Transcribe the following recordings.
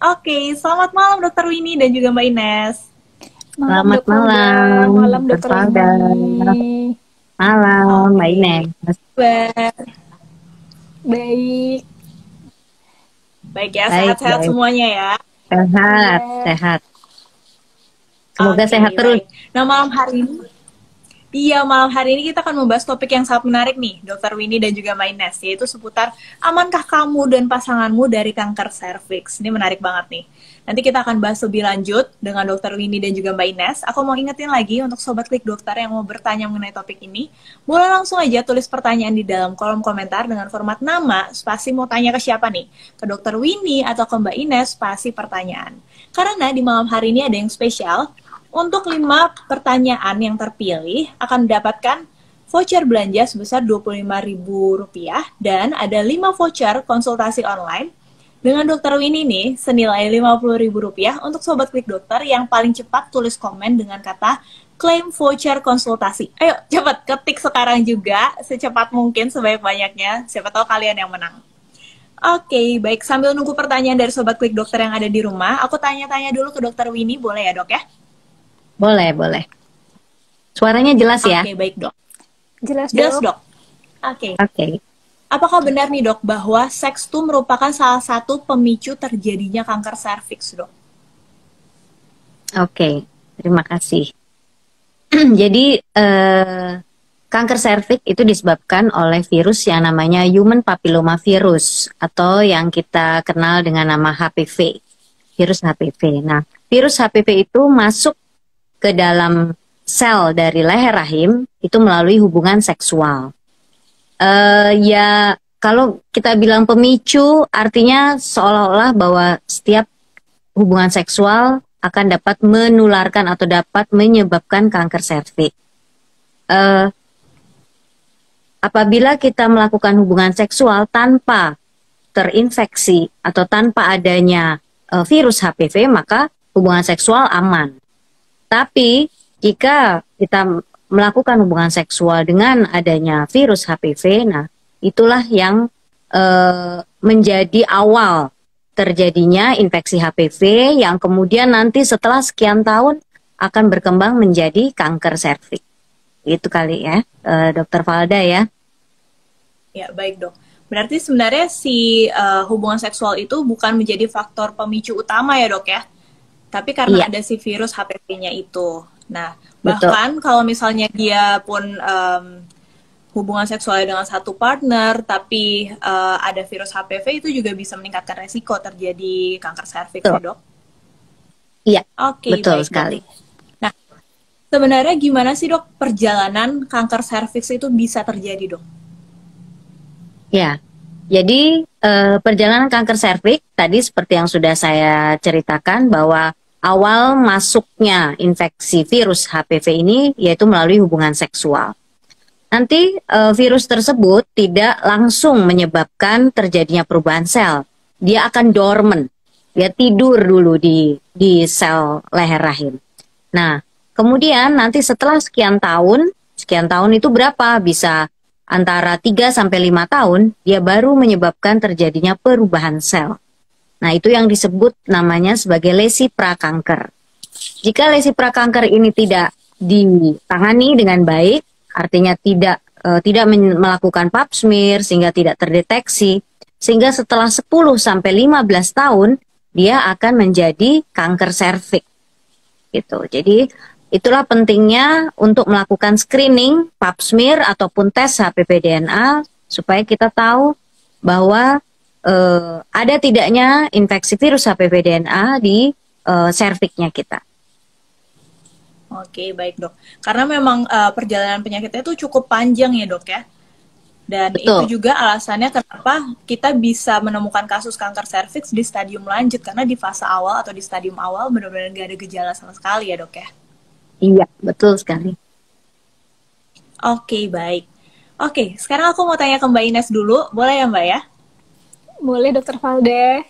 Oke, selamat malam Dokter Winnie dan juga Mbak Ines. Malam Selamat Dok Valda, malam, malam Dr. Dokter Falda. Winnie. Malam, Mbak Oke, Ines. baik, Baik, baik ya, Baik, sehat-sehat baik. semuanya ya. Sehat, iya. sehat. Semoga Oke, sehat terus. baik. Nah, malam hari ini kita akan membahas topik yang sangat menarik nih, Dokter Winnie dan juga Mbak Ines, yaitu seputar amankah kamu dan pasanganmu dari kanker serviks. Ini menarik banget nih. Nanti kita akan bahas lebih lanjut dengan Dokter Winnie dan juga Mbak Ines. Aku mau ingetin lagi untuk Sobat Klik Dokter yang mau bertanya mengenai topik ini, boleh langsung aja tulis pertanyaan di dalam kolom komentar dengan format nama, spasi mau tanya ke siapa nih? Ke Dokter Winnie atau ke Mbak Ines, spasi pertanyaan. Karena di malam hari ini ada yang spesial. Untuk 5 pertanyaan yang terpilih akan mendapatkan voucher belanja sebesar Rp25.000 dan ada 5 voucher konsultasi online dengan Dokter Winnie nih senilai Rp50.000 untuk Sobat Klik Dokter yang paling cepat tulis komen dengan kata klaim voucher konsultasi. Ayo cepat ketik sekarang juga secepat mungkin sebanyak-banyaknya. Siapa tahu kalian yang menang. Oke, baik. Sambil nunggu pertanyaan dari Sobat Klik Dokter yang ada di rumah, aku tanya-tanya dulu ke Dokter Winnie, boleh ya dok ya? Boleh, boleh. Suaranya jelas ya? Oke, baik dok. Jelas Jelas Dok. dok. Oke. Oke. Apakah benar nih dok bahwa seks itu merupakan salah satu pemicu terjadinya kanker serviks dok? Oke. Terima kasih. Jadi, kanker serviks itu disebabkan oleh virus yang namanya human papilloma virus atau yang kita kenal dengan nama HPV, virus HPV. Nah, virus HPV itu masuk ke dalam sel dari leher rahim itu melalui hubungan seksual. Ya, kalau kita bilang pemicu, artinya seolah-olah bahwa setiap hubungan seksual akan dapat menularkan atau dapat menyebabkan kanker serviks. Apabila kita melakukan hubungan seksual tanpa terinfeksi atau tanpa adanya virus HPV, maka hubungan seksual aman. Tapi jika kita melakukan hubungan seksual dengan adanya virus HPV, nah itulah yang menjadi awal terjadinya infeksi HPV yang kemudian nanti setelah sekian tahun akan berkembang menjadi kanker serviks. Itu kali ya, Dokter Falda ya. Ya, baik dok. Berarti sebenarnya si hubungan seksual itu bukan menjadi faktor pemicu utama ya dok ya? Tapi karena Iya, ada si virus HPV-nya itu. Nah, betul. bahkan kalau misalnya dia pun hubungan seksual dengan satu partner, tapi ada virus HPV itu juga bisa meningkatkan resiko terjadi kanker serviks ya Betul. dok? Iya, Oke, betul baik dok. sekali. Nah, sebenarnya gimana sih dok perjalanan kanker serviks itu bisa terjadi dok? Ya, jadi perjalanan kanker serviks tadi seperti yang sudah saya ceritakan bahwa awal masuknya infeksi virus HPV ini yaitu melalui hubungan seksual. Nanti virus tersebut tidak langsung menyebabkan terjadinya perubahan sel. Dia akan dormant. Dia tidur dulu di sel leher rahim. Nah, kemudian nanti setelah sekian tahun itu berapa? Bisa antara 3 sampai 5 tahun, dia baru menyebabkan terjadinya perubahan sel. Nah, itu yang disebut namanya sebagai lesi prakanker. Jika lesi prakanker ini tidak ditangani dengan baik, artinya tidak melakukan pap smear sehingga tidak terdeteksi, sehingga setelah 10 sampai 15 tahun dia akan menjadi kanker serviks. Gitu. Jadi itulah pentingnya untuk melakukan screening pap smear ataupun tes HPV DNA supaya kita tahu bahwa ada tidaknya infeksi virus HPV DNA di serviksnya kita. Oke, baik dok. Karena memang perjalanan penyakitnya itu cukup panjang ya dok ya. Dan itu Betul, juga alasannya kenapa kita bisa menemukan kasus kanker serviks di stadium lanjut. Karena di fase awal atau di stadium awal benar-benar nggak ada gejala sama sekali ya dok ya. iya, betul sekali. Oke, baik. Oke, sekarang aku mau tanya ke Mbak Ines dulu. Boleh ya Mbak ya? Boleh Dokter Valda.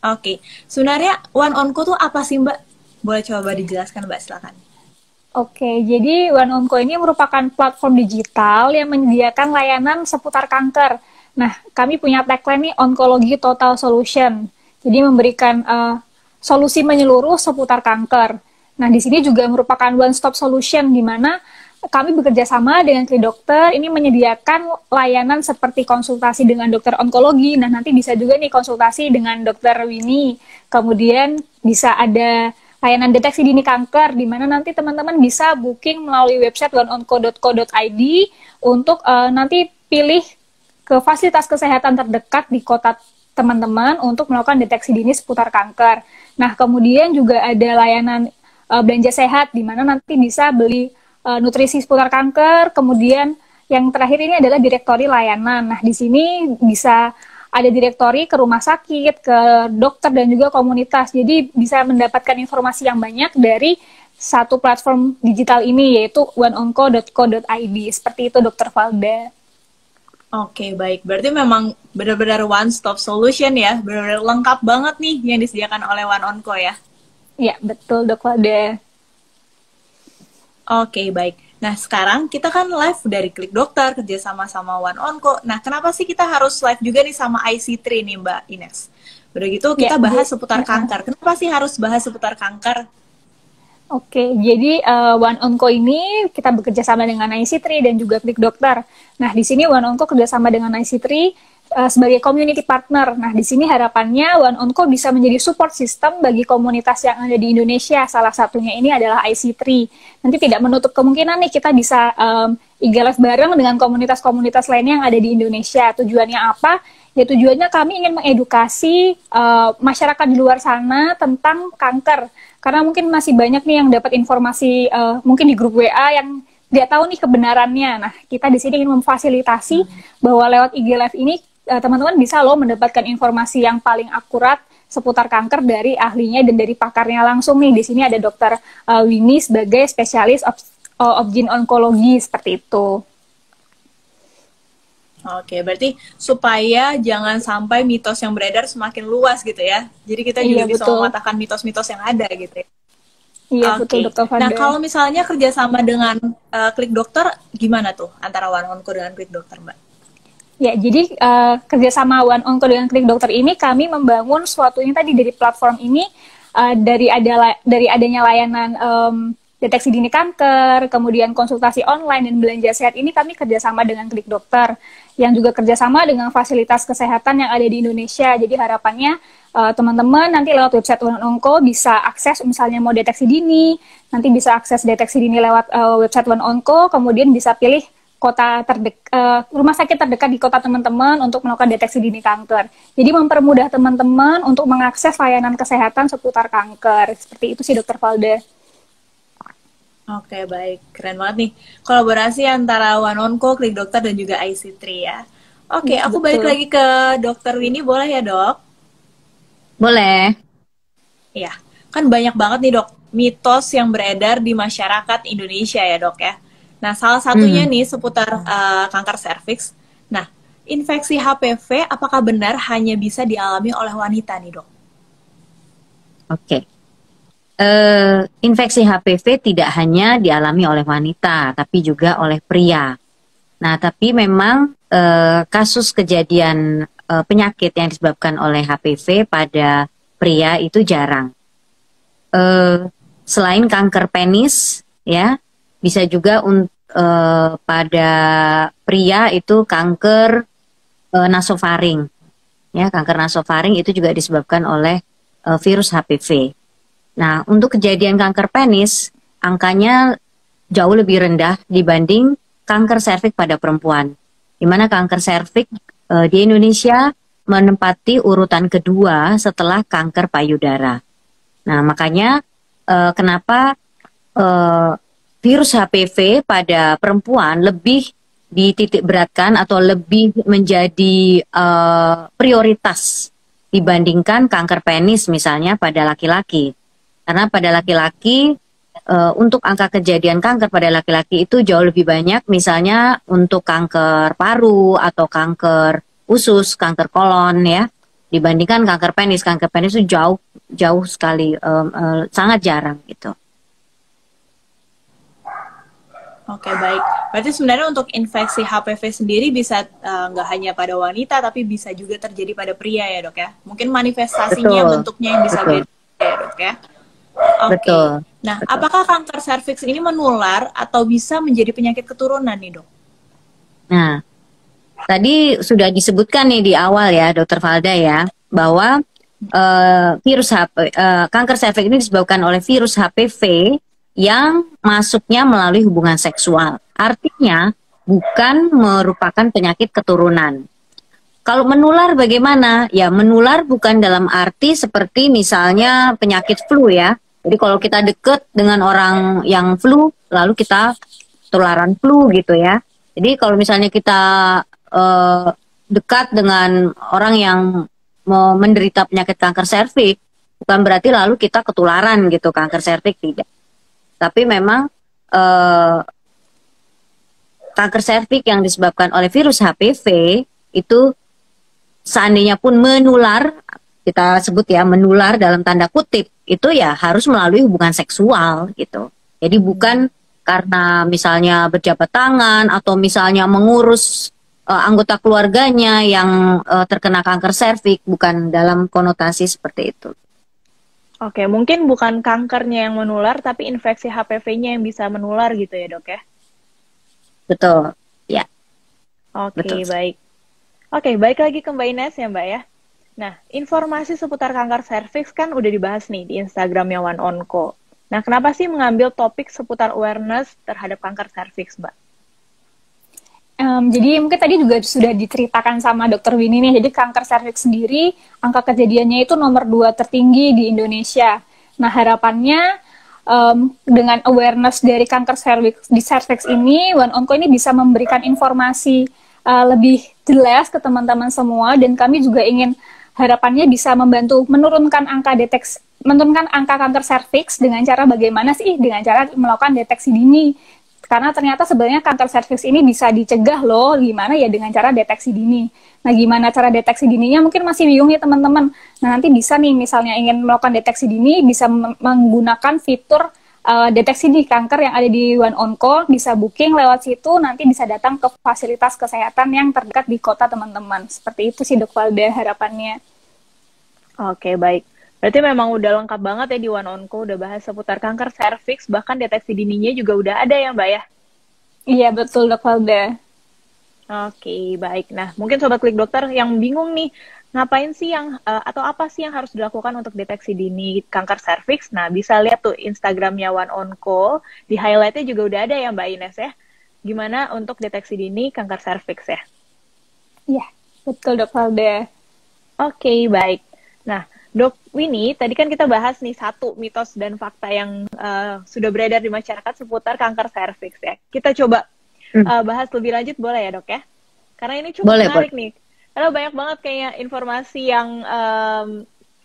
Oke, sebenarnya One On Call tuh apa sih Mbak? Boleh coba dijelaskan Mbak, silakan. Oke, jadi One On Call ini merupakan platform digital yang menyediakan layanan seputar kanker. Nah, kami punya tagline nih, Onkologi Total Solution. Jadi memberikan solusi menyeluruh seputar kanker. Nah, di sini juga merupakan one stop solution di mana kami bekerja sama dengan Klik Dokter ini menyediakan layanan seperti konsultasi dengan dokter onkologi. Nah, nanti bisa juga nih konsultasi dengan dokter Winnie. Kemudian bisa ada layanan deteksi dini kanker di mana nanti teman-teman bisa booking melalui website oneonco.co.id untuk nanti pilih ke fasilitas kesehatan terdekat di kota teman-teman untuk melakukan deteksi dini seputar kanker. Nah, kemudian juga ada layanan belanja sehat di mana nanti bisa beli nutrisi seputar kanker, kemudian yang terakhir ini adalah direktori layanan. Nah, di sini bisa ada direktori ke rumah sakit, ke dokter, dan juga komunitas. Jadi bisa mendapatkan informasi yang banyak dari satu platform digital ini, yaitu oneonco.co.id. Seperti itu, Dr. Valda. Oke, baik. Berarti memang benar-benar one stop solution ya, benar-benar lengkap banget nih yang disediakan oleh One Onco ya. Iya, betul, Dok Valda. Oke, baik. Nah, sekarang kita kan live dari Klik Dokter, kerjasama sama One Onco. Nah, kenapa sih kita harus live juga nih sama IC3 nih, Mbak Ines? Udah gitu, kita bahas seputar kanker. Kenapa sih harus bahas seputar kanker? Oke, jadi One Onco ini kita bekerja sama dengan IC3 dan juga Klik Dokter. Nah, di sini One Onco kerjasama dengan IC3 sebagai community partner. Nah, di sini harapannya One Onco bisa menjadi support system bagi komunitas yang ada di Indonesia. Salah satunya ini adalah IC3. Nanti tidak menutup kemungkinan nih kita bisa IG Live bareng dengan komunitas-komunitas lainnya yang ada di Indonesia. Tujuannya apa? Ya tujuannya kami ingin mengedukasi masyarakat di luar sana tentang kanker. Karena mungkin masih banyak nih yang dapat informasi mungkin di grup WA yang tidak tahu nih kebenarannya. Nah, kita di sini ingin memfasilitasi bahwa lewat IG Live ini teman-teman bisa loh mendapatkan informasi yang paling akurat seputar kanker dari ahlinya dan dari pakarnya langsung nih. Di sini ada Dr. Winnie sebagai spesialis obgyn onkologi seperti itu. Oke, berarti supaya jangan sampai mitos yang beredar semakin luas gitu ya. Jadi kita juga bisa mematahkan mitos-mitos yang ada gitu ya. Iya, betul, Dr. Fanda. Nah, kalau misalnya kerjasama dengan Klik Dokter, gimana tuh antara One Onco dengan Klik Dokter, Mbak? Ya, jadi kerjasama One Onco dengan Klik Dokter ini kami membangun suatu yang tadi dari platform ini dari adanya layanan deteksi dini kanker, kemudian konsultasi online dan belanja sehat ini kami kerjasama dengan Klik Dokter yang juga kerjasama dengan fasilitas kesehatan yang ada di Indonesia. Jadi harapannya teman-teman nanti lewat website One Onco bisa akses misalnya mau deteksi dini, nanti bisa akses deteksi dini lewat website One Onco, kemudian bisa pilih kota rumah sakit terdekat di kota teman-teman untuk melakukan deteksi dini kanker. Jadi mempermudah teman-teman untuk mengakses layanan kesehatan seputar kanker. Seperti itu sih, Dr. Valda. Oke, baik. Keren banget nih. Kolaborasi antara One Onco, Klik Dokter, dan juga IC3 ya. Oke, aku balik lagi ke Dr. Winnie, boleh ya, Dok? Boleh. Iya, kan banyak banget nih, Dok, mitos yang beredar di masyarakat Indonesia ya, Dok ya. Nah, salah satunya nih seputar kanker serviks. Nah, infeksi HPV apakah benar hanya bisa dialami oleh wanita nih, Dok? Oke. Infeksi HPV tidak hanya dialami oleh wanita, tapi juga oleh pria. Nah, tapi memang kasus kejadian penyakit yang disebabkan oleh HPV pada pria itu jarang. Selain kanker penis, ya, bisa juga pada pria itu kanker nasofaring. Ya, kanker nasofaring itu juga disebabkan oleh virus HPV. Nah, untuk kejadian kanker penis, angkanya jauh lebih rendah dibanding kanker serviks pada perempuan. Di mana kanker serviks di Indonesia menempati urutan kedua setelah kanker payudara. Nah, makanya kenapa virus HPV pada perempuan lebih dititik beratkan atau lebih menjadi prioritas dibandingkan kanker penis misalnya pada laki-laki. Karena pada laki-laki untuk angka kejadian kanker pada laki-laki itu jauh lebih banyak, misalnya untuk kanker paru atau kanker usus, kanker kolon ya, dibandingkan kanker penis. Kanker penis itu jauh sekali, sangat jarang gitu. Oke, baik. Berarti sebenarnya untuk infeksi HPV sendiri bisa nggak hanya pada wanita, tapi bisa juga terjadi pada pria ya dok ya? Mungkin manifestasinya, Betul, bentuknya yang bisa betul, beda ya dok ya? Oke. betul, Nah, betul. apakah kanker serviks ini menular atau bisa menjadi penyakit keturunan nih dok? Nah, tadi sudah disebutkan nih di awal ya, Dokter Valda ya, bahwa kanker serviks ini disebabkan oleh virus HPV yang masuknya melalui hubungan seksual. Artinya bukan merupakan penyakit keturunan. Kalau menular bagaimana? Ya menular bukan dalam arti seperti misalnya penyakit flu ya. Jadi kalau kita deket dengan orang yang flu, lalu kita tularan flu gitu ya. Jadi kalau misalnya kita dekat dengan orang yang menderita penyakit kanker serviks, bukan berarti lalu kita ketularan gitu kanker serviks, tidak. Tapi memang kanker serviks yang disebabkan oleh virus HPV itu seandainya pun menular, kita sebut ya menular dalam tanda kutip, itu ya harus melalui hubungan seksual gitu. Jadi bukan karena misalnya berjabat tangan atau misalnya mengurus anggota keluarganya yang terkena kanker serviks, bukan dalam konotasi seperti itu. Oke, mungkin bukan kankernya yang menular, tapi infeksi HPV-nya yang bisa menular gitu ya dok ya? Betul, ya. Oke, Betul. baik. Oke, baik lagi ke Mbak Ines ya Mbak ya. Nah, informasi seputar kanker serviks kan udah dibahas nih di Instagramnya One Onco. Nah, kenapa sih mengambil topik seputar awareness terhadap kanker serviks, Mbak? Jadi mungkin tadi juga sudah diceritakan sama Dokter Winnie nih, jadi kanker serviks sendiri, angka kejadiannya itu nomor 2 tertinggi di Indonesia. Nah harapannya dengan awareness dari kanker serviks di serviks ini, One Onco ini bisa memberikan informasi lebih jelas ke teman-teman semua, dan kami juga ingin harapannya bisa membantu menurunkan angka kanker serviks dengan cara bagaimana sih? Dengan cara melakukan deteksi dini. Karena ternyata sebenarnya kanker serviks ini bisa dicegah loh, gimana ya dengan cara deteksi dini. Nah gimana cara deteksi dininya mungkin masih bingung nih teman-teman. Nah nanti bisa nih misalnya ingin melakukan deteksi dini, bisa menggunakan fitur deteksi dini kanker yang ada di One Onco, bisa booking lewat situ, nanti bisa datang ke fasilitas kesehatan yang terdekat di kota teman-teman. Seperti itu sih Dok Valda harapannya. Oke, baik. Berarti memang udah lengkap banget ya di One Onco, udah bahas seputar kanker serviks, bahkan deteksi dininya juga udah ada ya Mbak ya? Iya betul Dok Valda. Oke, baik. Nah, mungkin Sobat Klik Dokter yang bingung nih, ngapain sih atau apa sih yang harus dilakukan untuk deteksi dini kanker serviks? Nah, bisa lihat tuh Instagramnya One Onco, di highlightnya juga udah ada ya Mbak Ines ya? Gimana untuk deteksi dini kanker serviks ya? Iya, betul Dok Valda. Oke, baik. Nah, Dok Winnie, tadi kan kita bahas nih satu mitos dan fakta yang sudah beredar di masyarakat seputar kanker serviks ya. Kita coba bahas lebih lanjut boleh ya dok ya? Karena ini cukup menarik nih. Karena banyak banget kayak informasi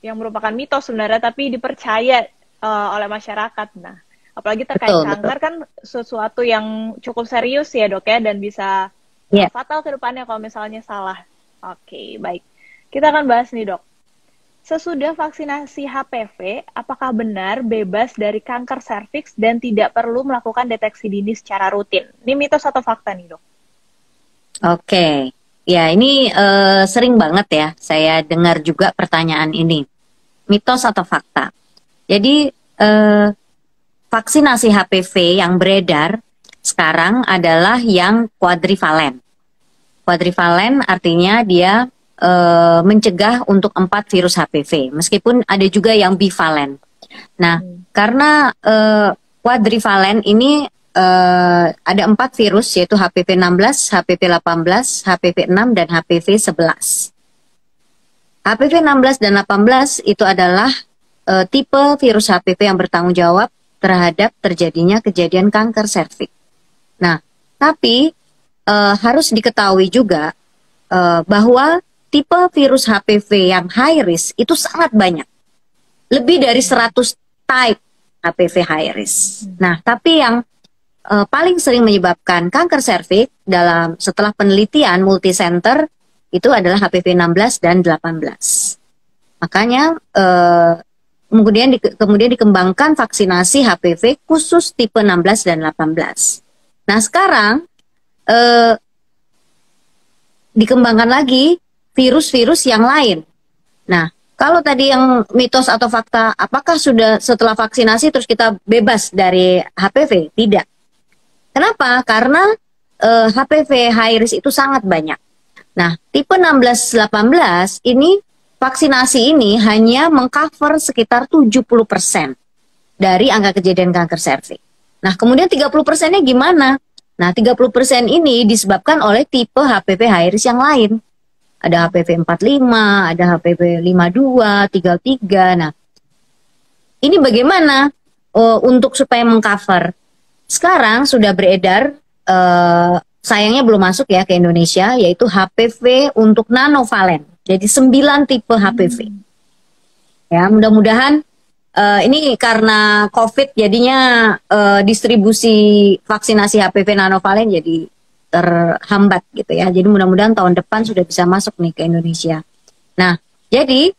yang merupakan mitos sebenarnya tapi dipercaya oleh masyarakat. Nah, apalagi terkait kanker kan sesuatu yang cukup serius ya dok ya dan bisa fatal ke depannya kalau misalnya salah. Oke, baik. Kita akan bahas nih dok. Sesudah vaksinasi HPV, apakah benar bebas dari kanker serviks dan tidak perlu melakukan deteksi dini secara rutin? Ini mitos atau fakta nih dok? Oke, ya ini sering banget ya saya dengar juga pertanyaan ini. Mitos atau fakta? Jadi vaksinasi HPV yang beredar sekarang adalah yang kuadrivalen. Kuadrivalen artinya dia mencegah untuk 4 virus HPV, meskipun ada juga yang bivalen. Nah, karena kuadrivalen ini ada 4 virus, yaitu HPV 16, HPV 18, HPV 6, dan HPV 11. HPV 16 dan 18 itu adalah tipe virus HPV yang bertanggung jawab terhadap terjadinya kejadian kanker serviks. Nah, tapi harus diketahui juga bahwa tipe virus HPV yang high risk itu sangat banyak. Lebih dari 100 type HPV high risk. Nah, tapi yang paling sering menyebabkan kanker serviks setelah penelitian multicenter itu adalah HPV 16 dan 18. Makanya kemudian dikembangkan vaksinasi HPV khusus tipe 16 dan 18. Nah sekarang dikembangkan lagi virus-virus yang lain. Nah, kalau tadi yang mitos atau fakta, apakah sudah setelah vaksinasi terus kita bebas dari HPV? Tidak. Kenapa? Karena HPV high risk itu sangat banyak. Nah, tipe 16-18 ini vaksinasi ini hanya mengcover sekitar 70% dari angka kejadian kanker serviks. Nah, kemudian 30%-nya gimana? Nah, 30% ini disebabkan oleh tipe HPV high risk yang lain. Ada HPV 45, ada HPV 52, 33. Nah, ini bagaimana untuk supaya mengcover? Sekarang sudah beredar, sayangnya belum masuk ya ke Indonesia, yaitu HPV untuk nanovalen. Jadi 9 tipe HPV. Ya, mudah-mudahan ini karena COVID jadinya distribusi vaksinasi HPV nanovalen jadi terhambat gitu ya. Jadi mudah-mudahan tahun depan sudah bisa masuk nih ke Indonesia. Nah, jadi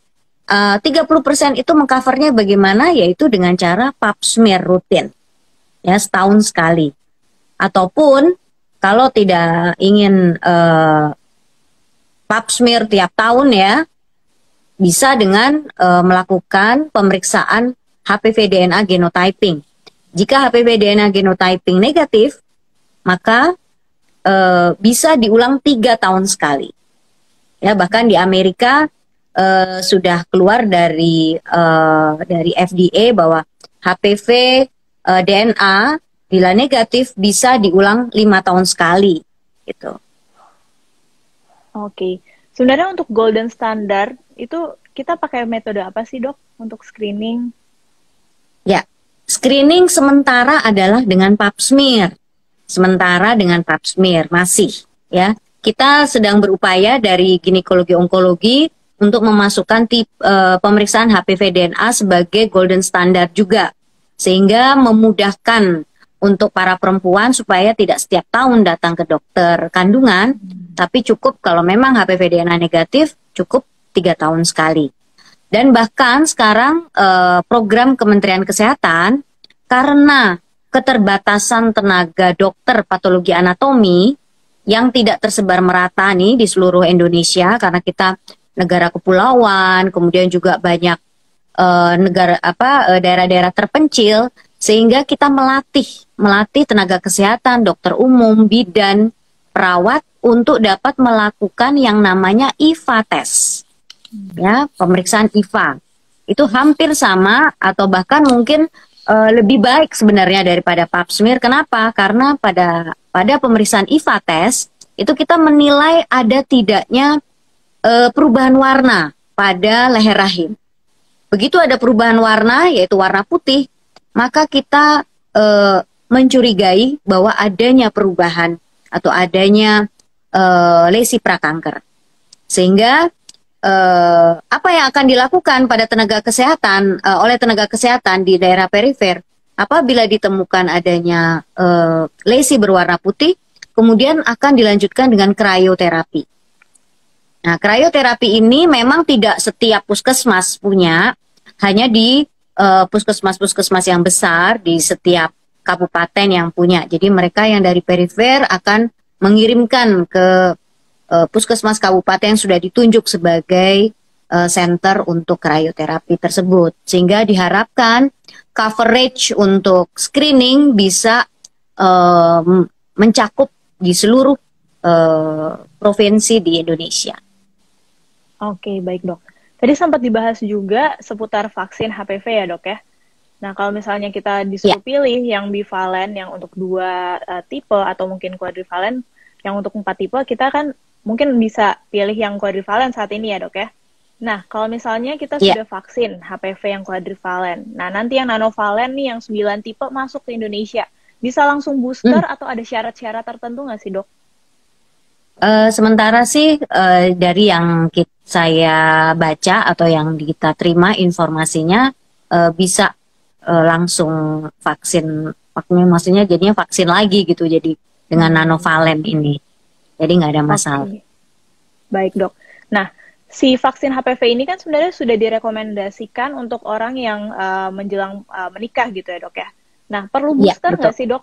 30% itu mengcovernya bagaimana? Yaitu dengan cara pap smear rutin. Ya, setahun sekali. Ataupun kalau tidak ingin pap smear tiap tahun ya, bisa dengan melakukan pemeriksaan HPV DNA genotyping. Jika HPV DNA genotyping negatif, maka bisa diulang 3 tahun sekali. Ya, bahkan di Amerika sudah keluar dari FDA bahwa HPV DNA bila negatif bisa diulang 5 tahun sekali, gitu. Oke. Sebenarnya untuk golden standard itu kita pakai metode apa sih, Dok, untuk screening? Ya, screening sementara adalah dengan pap smear. Sementara dengan pap smear masih ya. Kita sedang berupaya dari ginekologi onkologi untuk memasukkan pemeriksaan HPV DNA sebagai golden standard juga. Sehingga memudahkan untuk para perempuan supaya tidak setiap tahun datang ke dokter kandungan, tapi cukup kalau memang HPV DNA negatif, cukup 3 tahun sekali. Dan bahkan sekarang program Kementerian Kesehatan, karena keterbatasan tenaga dokter patologi anatomi yang tidak tersebar merata nih di seluruh Indonesia, karena kita negara kepulauan, kemudian juga banyak daerah-daerah terpencil, sehingga kita melatih tenaga kesehatan, dokter umum, bidan, perawat untuk dapat melakukan yang namanya IVA test. Ya, pemeriksaan IVA. Itu hampir sama atau bahkan mungkin lebih baik sebenarnya daripada pap smear. Kenapa? Karena pada pemeriksaan IVA test itu kita menilai ada tidaknya perubahan warna pada leher rahim. Begitu ada perubahan warna, yaitu warna putih, maka kita mencurigai bahwa adanya perubahan atau adanya lesi prakanker. Sehingga apa yang akan dilakukan pada tenaga kesehatan oleh tenaga kesehatan di daerah perifer apabila ditemukan adanya lesi berwarna putih, kemudian akan dilanjutkan dengan krioterapi. Nah, krioterapi ini memang tidak setiap puskesmas punya, hanya di puskesmas-puskesmas yang besar di setiap kabupaten yang punya. Jadi mereka yang dari perifer akan mengirimkan ke puskesmas kabupaten yang sudah ditunjuk sebagai center untuk krioterapi tersebut. Sehingga diharapkan coverage untuk screening bisa mencakup di seluruh provinsi di Indonesia. Oke, baik, Dok. Tadi sempat dibahas juga seputar vaksin HPV ya, Dok ya. Nah, kalau misalnya kita disuruh pilih yang bivalen, yang untuk 2 tipe atau mungkin kuadrivalen, yang untuk 4 tipe, kita kan mungkin bisa pilih yang kuadrivalen saat ini ya, Dok ya. Nah, kalau misalnya kita sudah vaksin HPV yang kuadrivalen, nah nanti yang nanovalen nih yang 9 tipe masuk ke Indonesia, bisa langsung booster atau ada syarat-syarat tertentu nggak sih, Dok? Sementara sih dari yang saya baca atau yang kita terima informasinya bisa langsung vaksin, maksudnya jadinya vaksin lagi gitu, jadi dengan nanovalen ini, jadi nggak ada masalah. Okay. Baik, Dok. Nah, si vaksin HPV ini kan sebenarnya sudah direkomendasikan untuk orang yang menjelang menikah gitu ya, Dok ya. Nah, perlu booster nggak sih, Dok?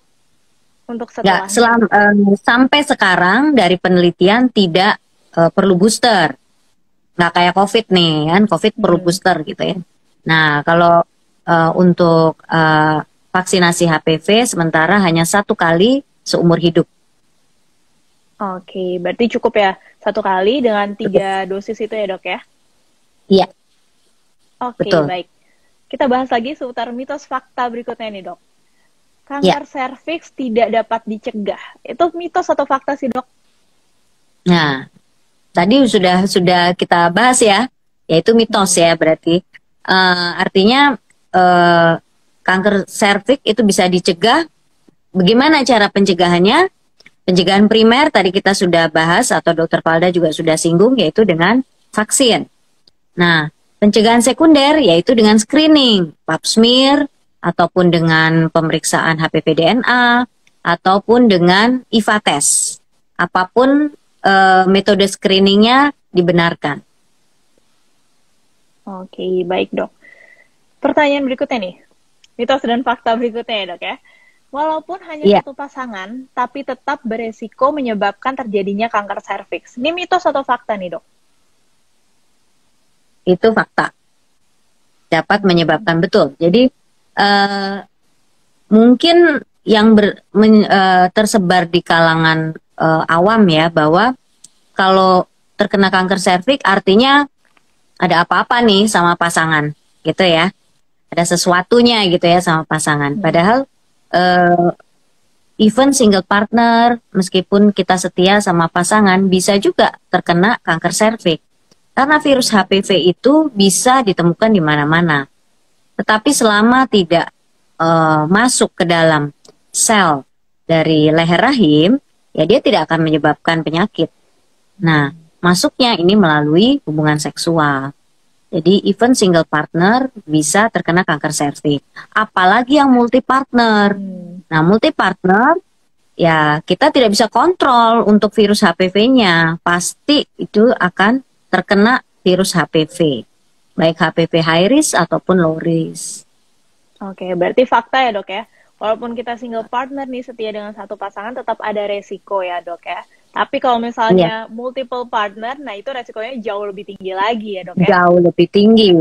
untuk Nggak, setelahnya? sampai sekarang dari penelitian tidak perlu booster. Nggak kayak COVID nih kan, COVID perlu booster gitu ya. Nah, kalau untuk vaksinasi HPV sementara hanya 1 kali seumur hidup. Oke, berarti cukup ya 1 kali dengan 3 dosis itu ya dok ya? Iya, Oke, betul. baik. Kita bahas lagi seputar mitos fakta berikutnya nih dok. Iya. Kanker serviks tidak dapat dicegah. Itu mitos atau fakta sih dok? Nah, tadi sudah kita bahas ya, yaitu mitos ya berarti. Artinya kanker serviks itu bisa dicegah. Bagaimana cara pencegahannya? Pencegahan primer tadi kita sudah bahas atau Dokter Valda juga sudah singgung, yaitu dengan vaksin. Nah, pencegahan sekunder yaitu dengan screening, pap smear, ataupun dengan pemeriksaan HPV DNA, ataupun dengan IVA test. Apapun metode screeningnya dibenarkan. Oke, baik dok. Pertanyaan berikutnya nih, mitos dan fakta berikutnya ya dok ya. Walaupun hanya Iya. satu pasangan, tapi tetap beresiko menyebabkan terjadinya kanker serviks. Ini mitos atau fakta nih dok? Itu fakta. Dapat menyebabkan, betul. Jadi mungkin yang tersebar di kalangan awam ya, bahwa kalau terkena kanker serviks artinya ada apa-apa nih sama pasangan gitu ya, ada sesuatunya gitu ya sama pasangan. Padahal even single partner, meskipun kita setia sama pasangan, bisa juga terkena kanker serviks karena virus HPV itu bisa ditemukan di mana-mana. Tetapi selama tidak masuk ke dalam sel dari leher rahim, ya dia tidak akan menyebabkan penyakit. Nah, masuknya ini melalui hubungan seksual. Jadi even single partner bisa terkena kanker serviks. Apalagi yang multi partner. Nah, multi partner ya kita tidak bisa kontrol untuk virus HPV-nya. Pasti itu akan terkena virus HPV. Baik HPV high risk ataupun low risk. Oke, berarti fakta ya dok ya. Walaupun kita single partner nih setia dengan satu pasangan, tetap ada resiko ya dok ya. Tapi kalau misalnya multiple partner, nah itu resikonya jauh lebih tinggi lagi ya dok ya. Jauh lebih tinggi,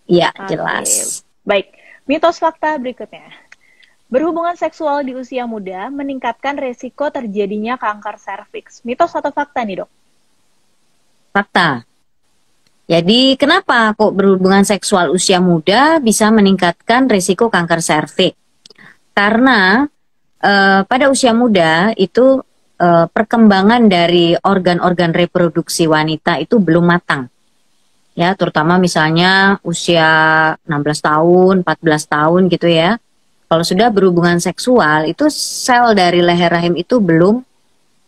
ya Oke. jelas. Baik, mitos fakta berikutnya. Berhubungan seksual di usia muda meningkatkan resiko terjadinya kanker serviks. Mitos atau fakta nih dok? Fakta. Jadi kenapa kok berhubungan seksual usia muda bisa meningkatkan risiko kanker serviks? Karena pada usia muda itu perkembangan dari organ-organ reproduksi wanita itu belum matang. Ya, terutama misalnya usia 16 tahun, 14 tahun gitu ya. Kalau sudah berhubungan seksual itu sel dari leher rahim itu belum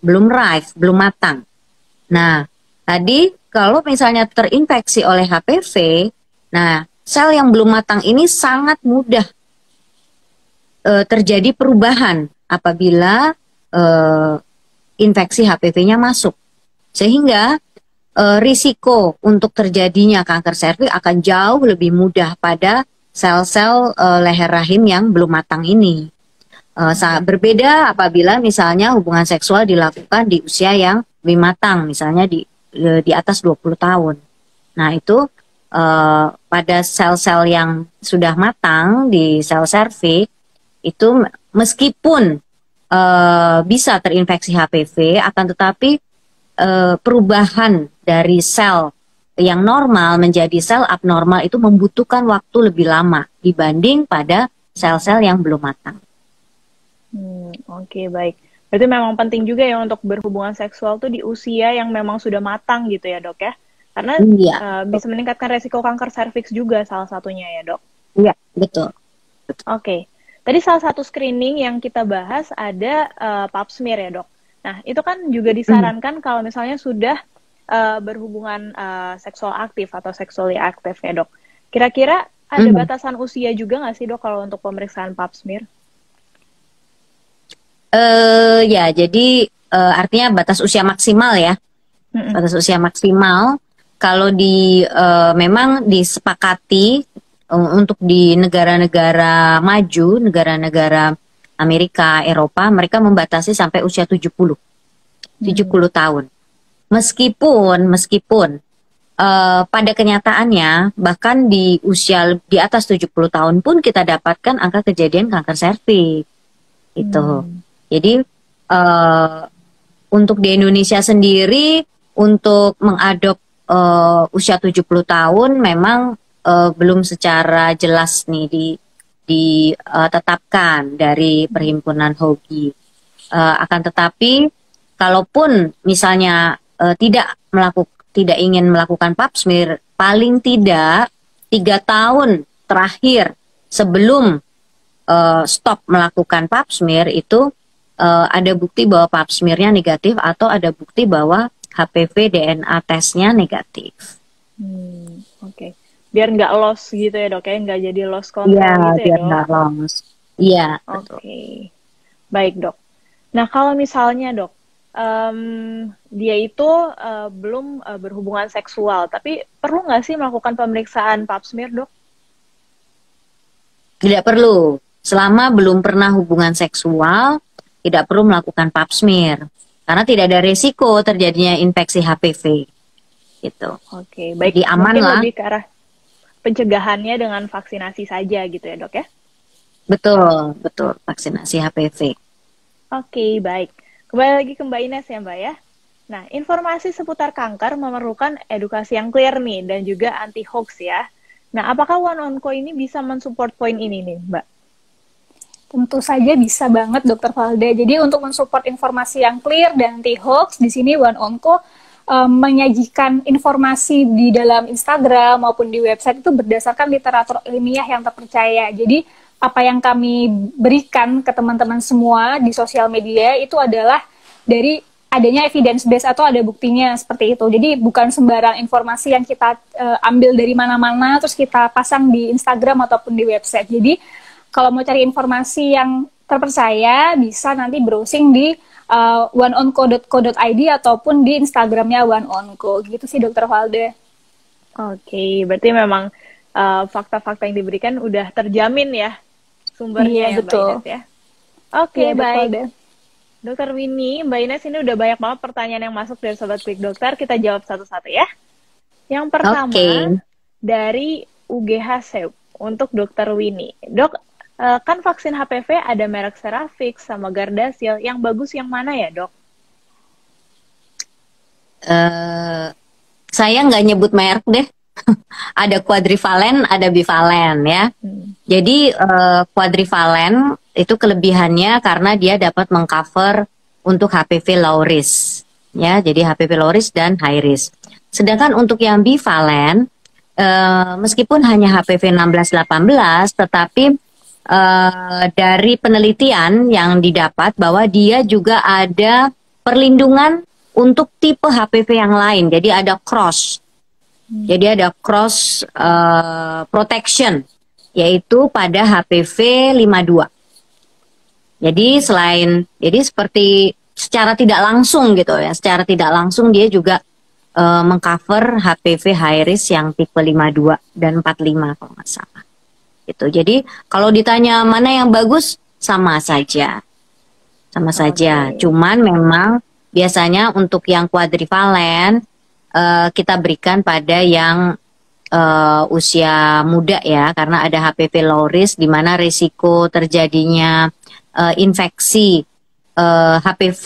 ripe, belum matang. Nah, tadi kalau misalnya terinfeksi oleh HPV, nah sel yang belum matang ini sangat mudah terjadi perubahan apabila infeksi HPV-nya masuk. Sehingga risiko untuk terjadinya kanker serviks akan jauh lebih mudah pada sel-sel leher rahim yang belum matang ini. Sangat berbeda apabila misalnya hubungan seksual dilakukan di usia yang lebih matang, misalnya di atas 20 tahun. Nah itu pada sel-sel yang sudah matang di sel serviks itu meskipun bisa terinfeksi HPV, akan tetapi perubahan dari sel yang normal menjadi sel abnormal itu membutuhkan waktu lebih lama dibanding pada sel-sel yang belum matang. Oke, baik. Berarti memang penting juga ya untuk berhubungan seksual tuh di usia yang memang sudah matang gitu ya dok ya? Karena bisa meningkatkan resiko kanker serviks juga salah satunya ya dok? Iya, betul. Oke. Tadi salah satu screening yang kita bahas ada pap smear ya dok. Nah itu kan juga disarankan kalau misalnya sudah berhubungan seksual aktif atau sexually aktif ya dok. Kira-kira ada batasan usia juga nggak sih dok kalau untuk pemeriksaan pap smear? Ya jadi artinya batas usia maksimal ya. Batas usia maksimal kalau memang disepakati untuk di negara-negara maju, negara-negara Amerika, Eropa, mereka membatasi sampai usia 70 tahun. Meskipun pada kenyataannya bahkan di usia di atas 70 tahun pun kita dapatkan angka kejadian kanker serviks itu. Jadi untuk di Indonesia sendiri untuk mengadop usia 70 tahun memang belum secara jelas nih ditetapkan dari Perhimpunan HOGI. Akan tetapi kalaupun misalnya tidak ingin melakukan pap smear, paling tidak 3 tahun terakhir sebelum stop melakukan pap smear itu ada bukti bahwa pap smear-nya negatif atau ada bukti bahwa HPV DNA tesnya negatif. Oke. Biar nggak loss gitu ya dok ya, nggak jadi loss control Iya, gitu ya biar dok? nggak loss. Iya. Oke. Baik dok. Nah kalau misalnya dok, dia itu belum berhubungan seksual, tapi perlu nggak sih melakukan pemeriksaan pap smear dok? Tidak perlu. Selama belum pernah hubungan seksual, tidak perlu melakukan pap smear. Karena tidak ada risiko terjadinya infeksi HPV. Gitu. Oke, baik. Jadi aman mungkin lah. lebih ke arah pencegahannya dengan vaksinasi saja gitu ya dok ya? Betul, betul. Vaksinasi HPV. Oke, baik. Kembali lagi ke Mbak Ines ya Mbak ya. Nah, informasi seputar kanker memerlukan edukasi yang clear nih dan juga anti hoax ya. Nah, apakah One Onco ini bisa mensupport poin ini nih Mbak? Tentu saja bisa banget Dokter Valda. Jadi untuk mensupport informasi yang clear dan anti hoax, di sini One Onco menyajikan informasi di dalam Instagram maupun di website itu berdasarkan literatur ilmiah yang terpercaya. Jadi apa yang kami berikan ke teman-teman semua di sosial media itu adalah dari adanya evidence base atau ada buktinya seperti itu. Jadi bukan sembarang informasi yang kita ambil dari mana-mana terus kita pasang di Instagram ataupun di website. Jadi kalau mau cari informasi yang terpercaya bisa nanti browsing di oneonco.co.id ataupun di Instagramnya One Onco. Gitu sih Dokter Valda. Oke, berarti memang fakta-fakta yang diberikan udah terjamin ya sumbernya ya betul. Mbak Ines ya. Oke, Iya, baik. Valda. Dokter Winnie, Mbak Ines ini udah banyak banget pertanyaan yang masuk dari Sobat Klik Dokter. Kita jawab satu-satu ya. Yang pertama dari UGH Seup untuk Dokter Winnie. Dok, kan vaksin HPV ada merek Cerafix sama Gardasil. Yang bagus yang mana ya dok? Saya nggak nyebut merek deh. Ada quadrivalen, ada bivalen ya. Jadi quadrivalen itu kelebihannya karena dia dapat mengcover untuk HPV low risk ya. Jadi HPV low risk dan high risk. Sedangkan untuk yang bivalen meskipun hanya HPV 16-18 tetapi dari penelitian yang didapat bahwa dia juga ada perlindungan untuk tipe HPV yang lain. Jadi ada cross. Jadi ada cross protection yaitu pada HPV 52. Jadi jadi seperti secara tidak langsung gitu ya, secara tidak langsung dia juga mengcover HPV high risk yang tipe 52 dan 45 kalau nggak salah. Gitu. Jadi kalau ditanya mana yang bagus sama saja. Sama saja. Cuman memang biasanya untuk yang quadrivalen kita berikan pada yang usia muda ya, karena ada HPV low risk di mana risiko terjadinya infeksi HPV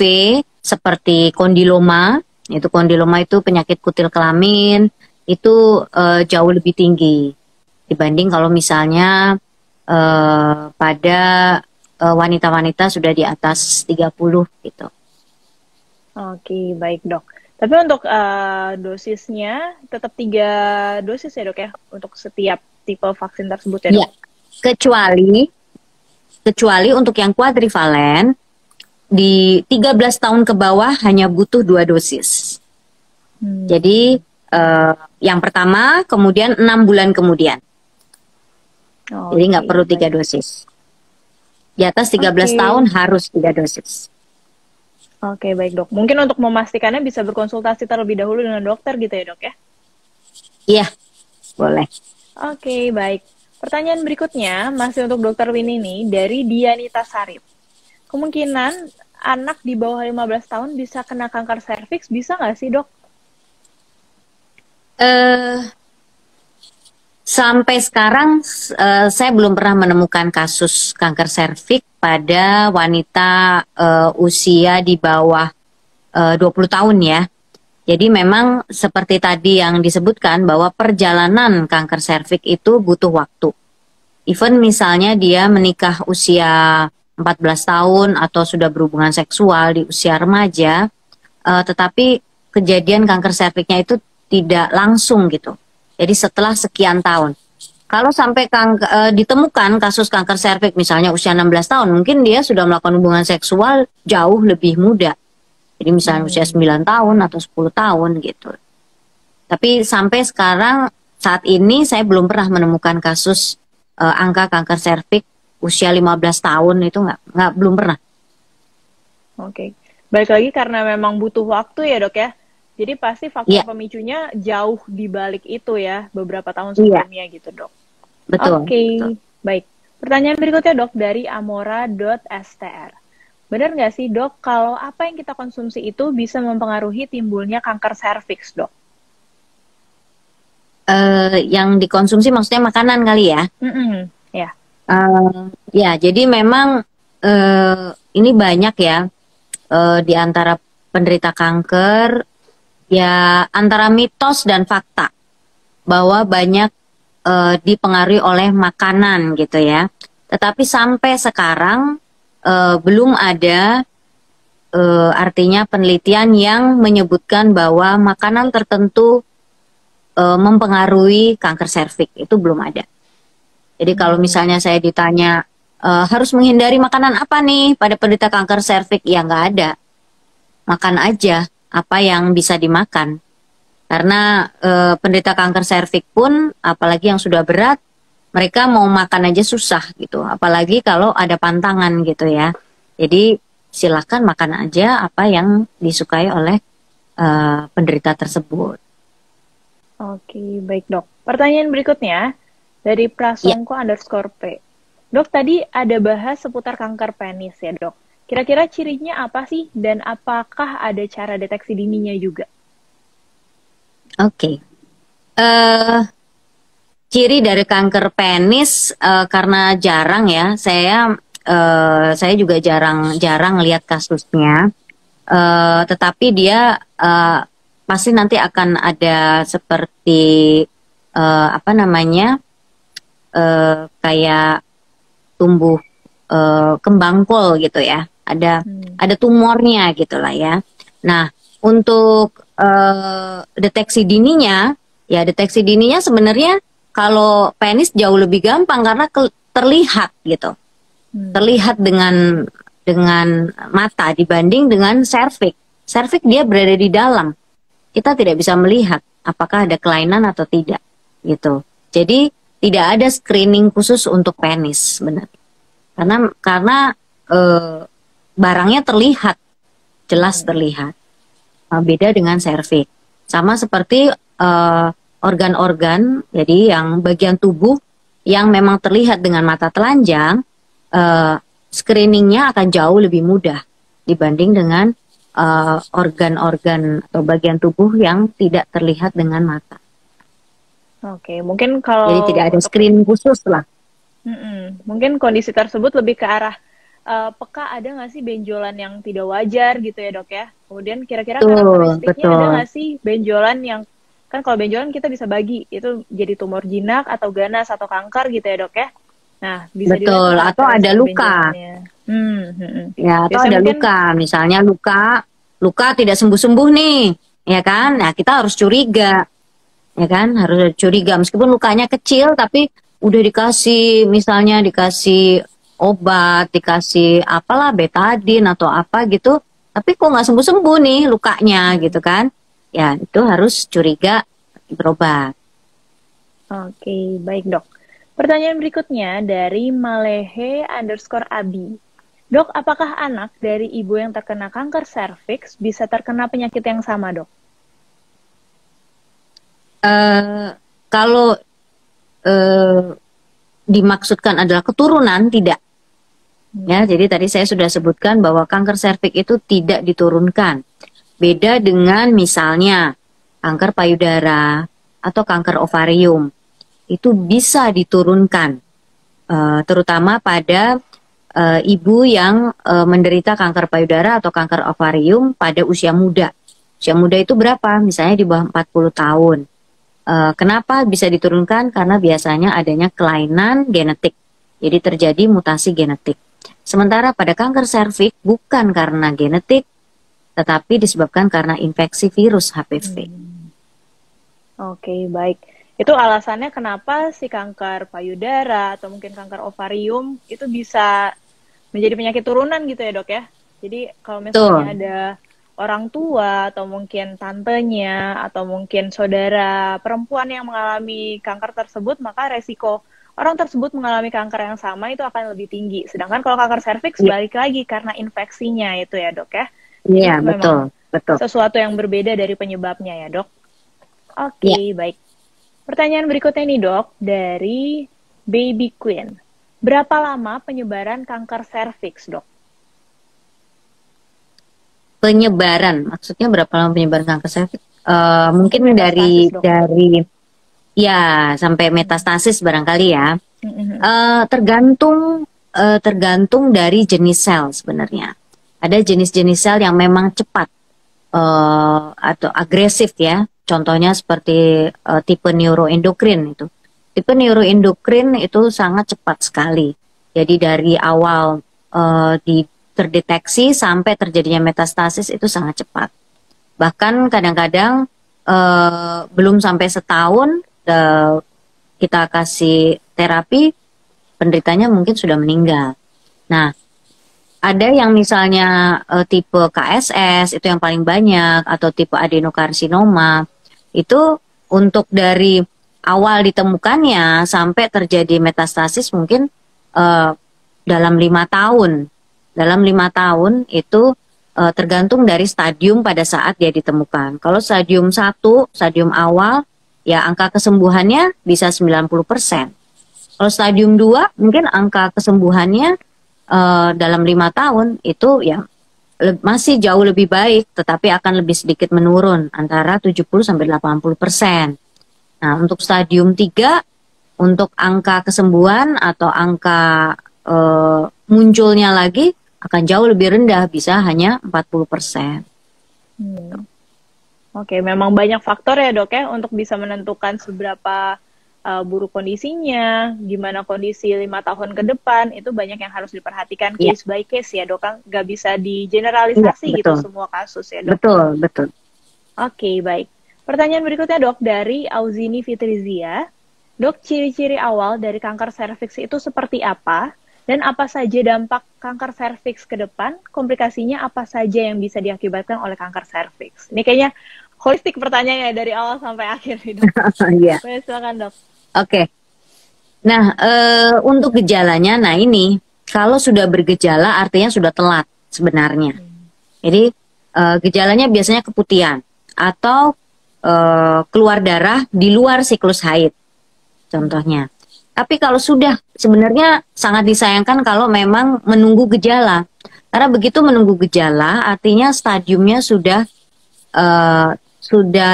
seperti kondiloma, itu penyakit kutil kelamin itu jauh lebih tinggi dibanding kalau misalnya pada wanita-wanita sudah di atas 30 gitu. Oke, baik dok. Tapi untuk dosisnya tetap 3 dosis ya dok ya untuk setiap tipe vaksin tersebut ya dok? Ya, kecuali untuk yang quadrivalen di 13 tahun ke bawah hanya butuh 2 dosis. Jadi yang pertama kemudian 6 bulan kemudian. Jadi nggak perlu 3 dosis. Di atas 13 tahun harus 3 dosis. Oke, baik dok. Mungkin untuk memastikannya bisa berkonsultasi terlebih dahulu dengan dokter gitu ya dok ya? Iya, boleh. Oke, baik. Pertanyaan berikutnya masih untuk Dokter Winnie nih dari Dianita Sarip. kemungkinan anak di bawah 15 tahun bisa kena kanker serviks, bisa nggak sih dok? Eh, Sampai sekarang saya belum pernah menemukan kasus kanker serviks pada wanita usia di bawah 20 tahun ya. Jadi memang seperti tadi yang disebutkan bahwa perjalanan kanker serviks itu butuh waktu. Even misalnya dia menikah usia 14 tahun atau sudah berhubungan seksual di usia remaja, tetapi kejadian kanker serviksnya itu tidak langsung gitu. Jadi setelah sekian tahun. Kalau sampai ditemukan kasus kanker serviks misalnya usia 16 tahun, mungkin dia sudah melakukan hubungan seksual jauh lebih muda. Jadi misalnya usia 9 tahun atau 10 tahun gitu. Tapi sampai sekarang saat ini saya belum pernah menemukan kasus angka kanker serviks usia 15 tahun itu belum pernah. Oke. Balik lagi karena memang butuh waktu ya dok ya. Jadi pasti faktor pemicunya jauh di balik itu ya, beberapa tahun sebelumnya gitu dok. Betul. Oke, baik. Pertanyaan berikutnya dok dari amora.str. Benar nggak sih dok, kalau apa yang kita konsumsi itu bisa mempengaruhi timbulnya kanker serviks dok? Yang dikonsumsi maksudnya makanan kali ya? Ya. Ya, jadi memang ini banyak ya di antara penderita kanker. Ya, antara mitos dan fakta bahwa banyak dipengaruhi oleh makanan gitu ya. Tetapi sampai sekarang belum ada artinya penelitian yang menyebutkan bahwa makanan tertentu mempengaruhi kanker serviks, itu belum ada. Jadi kalau misalnya saya ditanya harus menghindari makanan apa nih pada penderita kanker serviks, ya nggak ada. Makan aja apa yang bisa dimakan. Karena penderita kanker serviks pun, apalagi yang sudah berat, mereka mau makan aja susah gitu. Apalagi kalau ada pantangan gitu ya. Jadi silakan makan aja apa yang disukai oleh penderita tersebut. Oke, baik dok. Pertanyaan berikutnya dari prasongko_p. Dok, tadi ada bahas seputar kanker penis ya dok. Kira-kira cirinya apa sih dan apakah ada cara deteksi dininya juga? Oke. Ciri dari kanker penis karena jarang ya, saya juga jarang lihat kasusnya. Tetapi dia pasti nanti akan ada seperti kayak tumbuh kembang kol gitu ya. Ada tumornya gitulah ya. Nah, untuk deteksi dininya sebenarnya kalau penis jauh lebih gampang karena terlihat gitu. Terlihat dengan mata dibanding dengan serviks. Serviks dia berada di dalam. Kita tidak bisa melihat apakah ada kelainan atau tidak gitu. Jadi tidak ada screening khusus untuk penis sebenarnya. Karena barangnya terlihat, jelas terlihat. Beda dengan serviks. Sama seperti organ-organ, jadi yang bagian tubuh yang memang terlihat dengan mata telanjang, screeningnya akan jauh lebih mudah dibanding dengan organ-organ atau bagian tubuh yang tidak terlihat dengan mata. Oke, mungkin kalau jadi tidak ada screening khusus lah. Mungkin kondisi tersebut lebih ke arah peka ada nggak sih benjolan yang tidak wajar gitu ya dok ya? Kemudian kira-kira karakteristiknya ada nggak sih benjolan yang, kan kalau benjolan kita bisa bagi itu jadi tumor jinak atau ganas atau kanker gitu ya dok ya? Nah bisa betul, atau ada luka. Ya, atau ada luka, misalnya luka tidak sembuh-sembuh nih, ya kan? Nah kita harus curiga, ya kan? Harus curiga meskipun lukanya kecil tapi udah dikasih obat, dikasih apalah betadin atau apa gitu, tapi kok nggak sembuh-sembuh nih lukanya gitu kan, ya itu harus curiga, berobat. Oke, baik dok. Pertanyaan berikutnya dari Malehe_Abi. Dok, apakah anak dari ibu yang terkena kanker serviks bisa terkena penyakit yang sama dok? Kalau dimaksudkan adalah keturunan, tidak. Ya, jadi tadi saya sudah sebutkan bahwa kanker serviks itu tidak diturunkan. Beda dengan misalnya kanker payudara atau kanker ovarium. Itu bisa diturunkan, terutama pada ibu yang menderita kanker payudara atau kanker ovarium pada usia muda. Usia muda itu berapa? Misalnya di bawah 40 tahun. Kenapa bisa diturunkan? Karena biasanya adanya kelainan genetik. Jadi terjadi mutasi genetik. Sementara pada kanker serviks bukan karena genetik, tetapi disebabkan karena infeksi virus HPV. Oke, baik. Itu alasannya kenapa si kanker payudara atau mungkin kanker ovarium itu bisa menjadi penyakit turunan gitu ya, Dok ya? Jadi kalau misalnya ada orang tua atau mungkin tantenya atau mungkin saudara perempuan yang mengalami kanker tersebut, maka resiko orang tersebut mengalami kanker yang sama itu akan lebih tinggi. Sedangkan kalau kanker serviks balik lagi karena infeksinya itu ya, Dok ya? Iya, betul. Sesuatu yang berbeda dari penyebabnya ya, Dok? Oke, baik. Pertanyaan berikutnya nih, Dok, dari Baby Queen. Berapa lama penyebaran kanker serviks, Dok? Penyebaran, maksudnya berapa lama penyebaran kanker serviks? Mungkin dari ya sampai metastasis barangkali ya. Tergantung dari jenis sel sebenarnya. Ada jenis-jenis sel yang memang cepat atau agresif ya. Contohnya seperti tipe neuroendokrin itu. Tipe neuroendokrin itu sangat cepat sekali. Jadi dari awal terdeteksi sampai terjadinya metastasis itu sangat cepat. Bahkan kadang-kadang belum sampai setahun kita kasih terapi, penderitanya mungkin sudah meninggal. Nah, ada yang misalnya tipe KSS itu yang paling banyak, atau tipe adenokarsinoma. Itu untuk dari awal ditemukannya sampai terjadi metastasis mungkin dalam 5 tahun. Dalam 5 tahun itu tergantung dari stadium pada saat dia ditemukan. Kalau stadium 1, stadium awal, ya angka kesembuhannya bisa 90%. Kalau stadium 2, mungkin angka kesembuhannya dalam 5 tahun itu ya masih jauh lebih baik, tetapi akan lebih sedikit menurun, antara 70-80%. Nah, untuk stadium 3, untuk angka kesembuhan atau angka munculnya lagi akan jauh lebih rendah, bisa hanya 40%. Oke, memang banyak faktor ya, Dok ya, untuk bisa menentukan seberapa buruk kondisinya, gimana kondisi 5 tahun ke depan, itu banyak yang harus diperhatikan case by case ya, Dok, kan nggak bisa digeneralisasi gitu semua kasus ya, Dok. Betul. Oke, baik. Pertanyaan berikutnya, Dok, dari Auzini Fitrizia. Dok, ciri-ciri awal dari kanker serviks itu seperti apa? Dan apa saja dampak kanker serviks ke depan? Komplikasinya apa saja yang bisa diakibatkan oleh kanker serviks? Ini kayaknya holistik pertanyaannya dari awal sampai akhir nih, Dok. Iya. Silakan, Dok. Oke. Nah, untuk gejalanya, nah ini kalau sudah bergejala artinya sudah telat sebenarnya. Jadi gejalanya biasanya keputihan atau keluar darah di luar siklus haid, contohnya. Tapi kalau sudah, sebenarnya sangat disayangkan kalau memang menunggu gejala. Karena begitu menunggu gejala, artinya stadiumnya sudah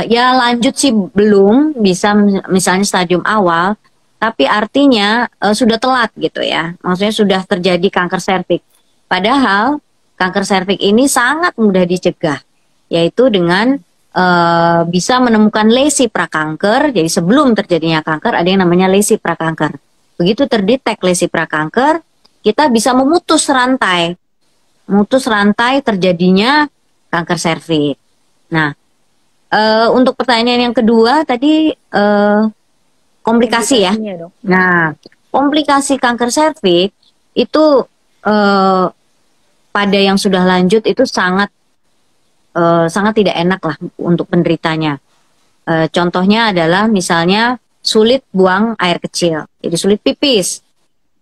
ya lanjut sih belum, bisa misalnya stadium awal, tapi artinya sudah telat gitu ya. Maksudnya sudah terjadi kanker serviks. Padahal kanker serviks ini sangat mudah dicegah, yaitu dengan bisa menemukan lesi prakanker. Jadi sebelum terjadinya kanker ada yang namanya lesi prakanker. Begitu terdetek lesi prakanker, kita bisa memutus rantai terjadinya kanker serviks. Nah, untuk pertanyaan yang kedua tadi komplikasi ya. Dok. Nah, komplikasi kanker serviks itu pada yang sudah lanjut itu sangat tidak enak lah untuk penderitanya. Contohnya adalah misalnya sulit buang air kecil, jadi sulit pipis.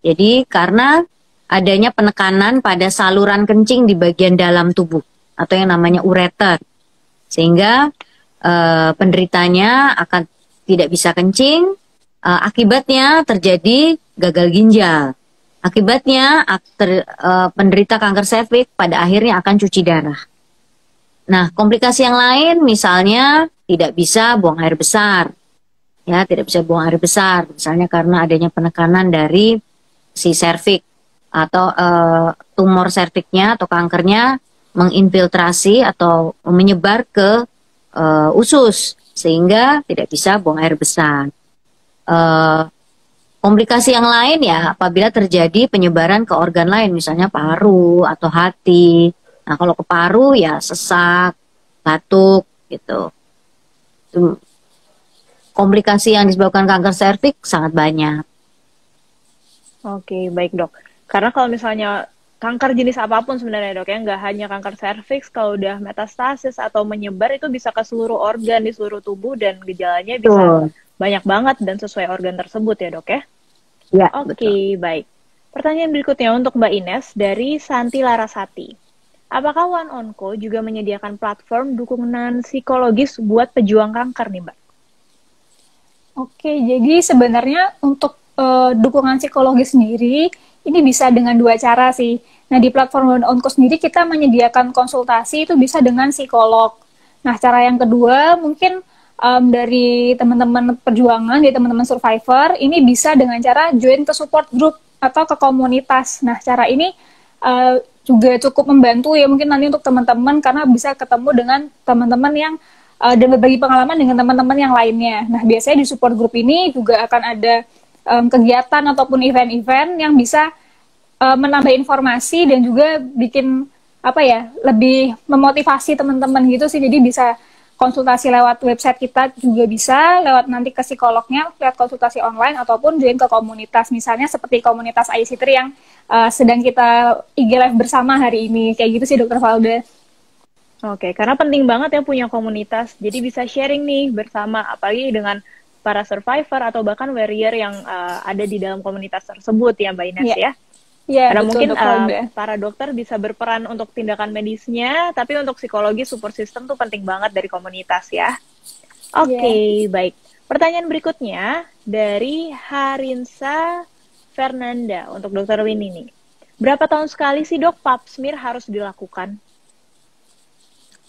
Jadi karena adanya penekanan pada saluran kencing di bagian dalam tubuh atau yang namanya ureter, sehingga penderitanya akan tidak bisa kencing, akibatnya terjadi gagal ginjal. Akibatnya penderita kanker serviks pada akhirnya akan cuci darah. Nah, komplikasi yang lain misalnya tidak bisa buang air besar. Ya, tidak bisa buang air besar, misalnya karena adanya penekanan dari si serviks atau tumor serviknya atau kankernya menginfiltrasi atau menyebar ke usus sehingga tidak bisa buang air besar. Komplikasi yang lain ya apabila terjadi penyebaran ke organ lain, misalnya paru atau hati. Nah, kalau ke paru ya sesak, batuk gitu. Komplikasi yang disebabkan kanker serviks sangat banyak. Oke, baik dok. Karena kalau misalnya kanker jenis apapun sebenarnya dok ya, nggak hanya kanker serviks, kalau udah metastasis atau menyebar itu bisa ke seluruh organ di seluruh tubuh dan gejalanya bisa banyak banget dan sesuai organ tersebut ya dok ya? Ya, Oke, baik. Pertanyaan berikutnya untuk Mbak Ines dari Santi Larasati. Apakah One Onco juga menyediakan platform dukungan psikologis buat pejuang kanker nih Mbak? Oke, jadi sebenarnya untuk dukungan psikologis sendiri ini bisa dengan dua cara sih. Nah, di platform One Onco sendiri kita menyediakan konsultasi itu bisa dengan psikolog. Nah, cara yang kedua mungkin dari teman-teman perjuangan, dari teman-teman survivor, ini bisa dengan cara join ke support group atau ke komunitas. Nah, cara ini juga cukup membantu ya mungkin nanti untuk teman-teman karena bisa ketemu dengan teman-teman yang dan berbagi pengalaman dengan teman-teman yang lainnya. Nah, biasanya di support group ini juga akan ada kegiatan ataupun event-event yang bisa menambah informasi dan juga bikin lebih memotivasi teman-teman gitu sih. Jadi bisa konsultasi lewat website kita juga bisa, lewat nanti ke psikolognya, lewat konsultasi online, ataupun join ke komunitas. Misalnya seperti komunitas IC3 yang sedang kita IG Live bersama hari ini. Kayak gitu sih, Dr. Valda. Oke, karena penting banget ya punya komunitas. Jadi bisa sharing nih bersama, apalagi dengan para survivor atau bahkan warrior yang ada di dalam komunitas tersebut ya Mbak Ines ya. Ya, karena betul, mungkin para dokter bisa berperan untuk tindakan medisnya, tapi untuk psikologi support system tuh penting banget dari komunitas ya. Oke, baik. Pertanyaan berikutnya dari Harinsa Fernanda untuk Dr. Winnie nih. Berapa tahun sekali sih dok pap smear harus dilakukan?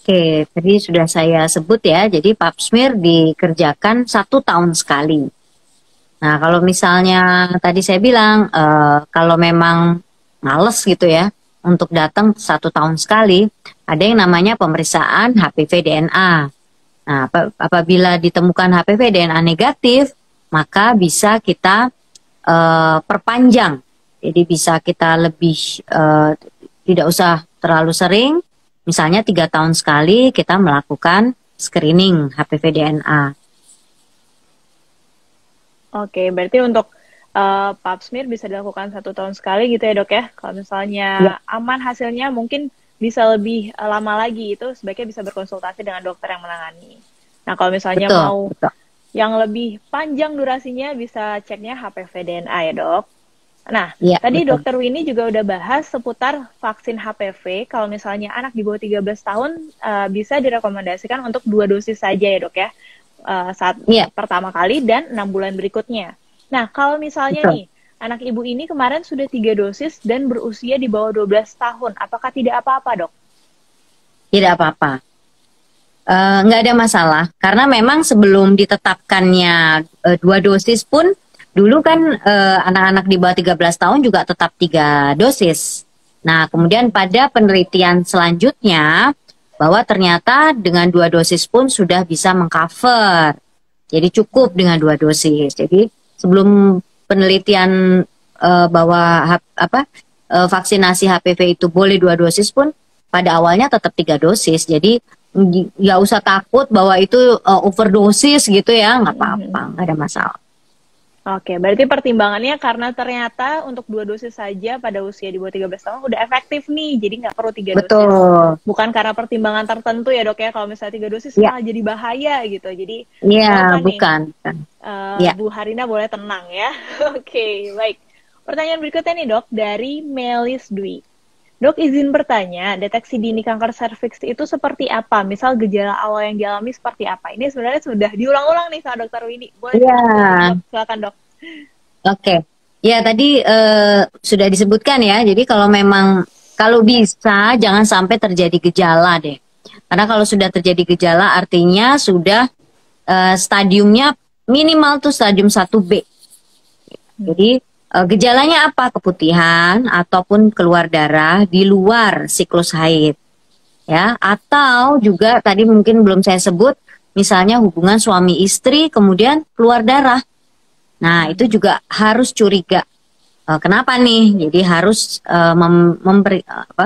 Oke, tadi sudah saya sebut ya, jadi pap smear dikerjakan 1 tahun sekali. Nah, kalau misalnya tadi saya bilang, kalau memang males gitu ya, untuk datang 1 tahun sekali, ada yang namanya pemeriksaan HPV DNA. Nah, apabila ditemukan HPV DNA negatif, maka bisa kita perpanjang. Jadi bisa kita lebih, tidak usah terlalu sering, misalnya 3 tahun sekali kita melakukan screening HPV DNA. Oke, berarti untuk pap smear bisa dilakukan 1 tahun sekali gitu ya dok ya. Kalau misalnya aman hasilnya mungkin bisa lebih lama lagi, itu sebaiknya bisa berkonsultasi dengan dokter yang menangani. Nah kalau misalnya yang lebih panjang durasinya bisa ceknya HPV DNA ya dok. Nah tadi dokter Winnie juga udah bahas seputar vaksin HPV. Kalau misalnya anak di bawah 13 tahun bisa direkomendasikan untuk 2 dosis saja ya dok ya. Saat pertama kali dan 6 bulan berikutnya. Nah, kalau misalnya nih, anak ibu ini kemarin sudah 3 dosis dan berusia di bawah 12 tahun, apakah tidak apa-apa, dok? Tidak apa-apa. Nggak ada masalah, karena memang sebelum ditetapkannya 2 dosis pun, dulu kan anak-anak di bawah 13 tahun juga tetap 3 dosis. Nah, kemudian pada penelitian selanjutnya, bahwa ternyata dengan 2 dosis pun sudah bisa mengcover. Jadi cukup dengan 2 dosis. Jadi sebelum penelitian bahwa vaksinasi HPV itu boleh 2 dosis pun, pada awalnya tetap 3 dosis. Jadi nggak usah takut bahwa itu overdosis gitu ya, nggak apa-apa, nggak ada masalah. Oke, berarti pertimbangannya karena ternyata untuk 2 dosis saja pada usia di bawah 13 tahun udah efektif nih, jadi nggak perlu 3 dosis. Bukan karena pertimbangan tertentu ya dok ya, kalau misalnya 3 dosis malah jadi bahaya gitu. Jadi bukan. Bu Harina boleh tenang ya. Oke, baik. Pertanyaan berikutnya nih dok, dari Melis Dwi. Dok, izin bertanya, deteksi dini kanker serviks itu seperti apa? Misal gejala awal yang dialami seperti apa? Ini sebenarnya sudah diulang-ulang nih sama Dokter Winnie. Boleh silakan dok. Oke. Ya tadi sudah disebutkan ya. Jadi kalau bisa jangan sampai terjadi gejala deh. Karena kalau sudah terjadi gejala artinya sudah stadiumnya minimal tuh stadium 1B. Jadi gejalanya apa? Keputihan ataupun keluar darah di luar siklus haid. Ya, atau juga tadi mungkin belum saya sebut, misalnya hubungan suami istri kemudian keluar darah. Nah, itu juga harus curiga. Kenapa nih? Jadi harus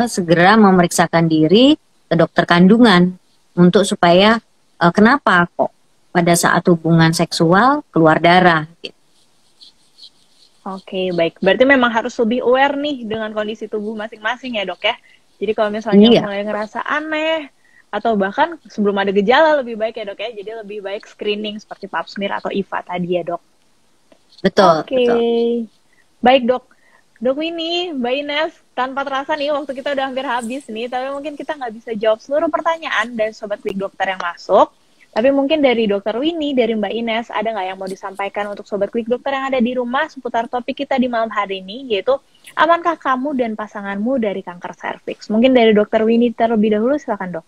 segera memeriksakan diri ke dokter kandungan untuk supaya kenapa kok pada saat hubungan seksual keluar darah. Oke, baik. Berarti memang harus lebih aware nih dengan kondisi tubuh masing-masing ya, Dok ya. Jadi kalau misalnya mulai ngerasa aneh atau bahkan sebelum ada gejala lebih baik ya, Dok ya. Jadi lebih baik screening seperti pap smear atau IVA tadi ya, Dok. Betul. Oke. Baik, Dok. Dok Winnie, Mbak Ines, tanpa terasa nih waktu kita udah hampir habis nih, tapi mungkin kita nggak bisa jawab seluruh pertanyaan dari Sobat Klik Dokter yang masuk. Tapi mungkin dari Dokter Winnie, dari Mbak Ines, ada nggak yang mau disampaikan untuk Sobat Klik Dokter yang ada di rumah seputar topik kita di malam hari ini, yaitu amankah kamu dan pasanganmu dari kanker serviks? Mungkin dari Dokter Winnie terlebih dahulu, silakan Dok.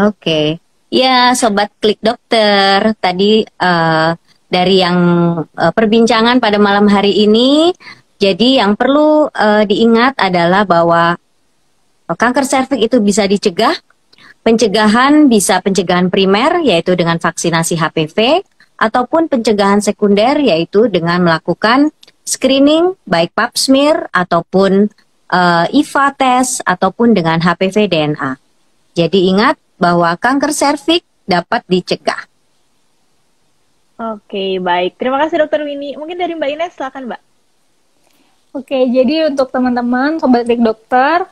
Oke. Ya, Sobat Klik Dokter, tadi dari yang perbincangan pada malam hari ini, jadi yang perlu diingat adalah bahwa kanker serviks itu bisa dicegah. Pencegahan bisa pencegahan primer, yaitu dengan vaksinasi HPV, ataupun pencegahan sekunder, yaitu dengan melakukan screening, baik pap smear, ataupun IVA test, ataupun dengan HPV DNA. Jadi ingat bahwa kanker serviks dapat dicegah. Oke, baik. Terima kasih Dokter Winnie. Mungkin dari Mbak Ines, silakan Mbak. Oke, jadi untuk teman-teman, Sobat Klik Dokter,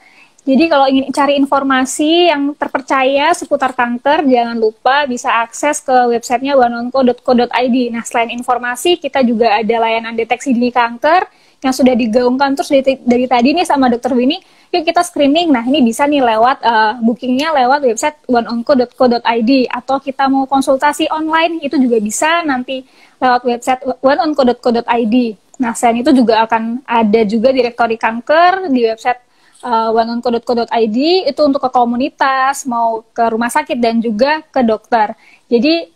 jadi kalau ingin cari informasi yang terpercaya seputar kanker, jangan lupa bisa akses ke websitenya oneonco.co.id. Nah, selain informasi, kita juga ada layanan deteksi dini kanker yang sudah digaungkan terus dari tadi nih sama Dr. Winnie. Yuk kita screening. Nah, ini bisa nih lewat bookingnya lewat website oneonco.co.id, atau kita mau konsultasi online itu juga bisa nanti lewat website oneonco.co.id. Nah, selain itu juga akan ada juga direktori kanker di website oneonco.co.id, itu untuk ke komunitas, mau ke rumah sakit dan juga ke dokter. Jadi